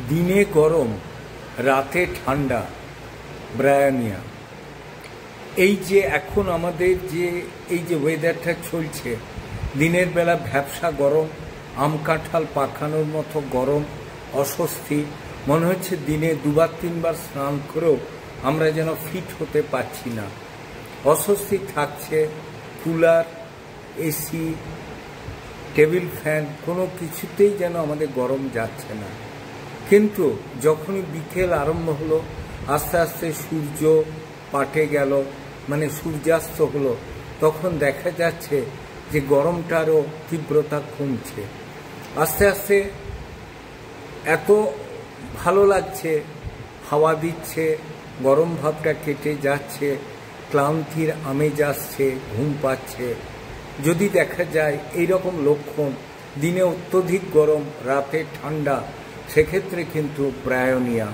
দিনে গরম রাতে ঠান্ডা ব্রায়োনিয়া। এই যে এখন আমাদের যে এই যে ওয়েদারটা চলছে, দিনের বেলা ভ্যাপসা গরম, আম কাঁঠাল পাকানোর মতো গরম, অস্বস্তি, মনে হচ্ছে দিনে দুবার তিনবার স্নান করেও আমরা যেন ফিট হতে পারছি না। অস্বস্তি থাকছে। কুলার, এসি, টেবিল ফ্যান কোনো কিছুতেই যেন আমাদের গরম যাচ্ছে না। কিন্তু যখনই বিকেল আরম্ভ হলো, আস্তে আস্তে সূর্য পাটে গেল, মানে সূর্যাস্ত হলো, তখন দেখা যাচ্ছে যে গরমটারও তীব্রতা কমছে। আস্তে আস্তে এত ভালো লাগছে, হাওয়া দিচ্ছে, গরম ভাবটা কেটে যাচ্ছে, ক্লান্তির আমেজ আসছে, ঘুম পাচ্ছে। যদি দেখা যায় এইরকম লক্ষণ, দিনে অত্যধিক গরম রাতে ঠান্ডা, সেক্ষেত্রে কিন্তু ব্রায়োনিয়া।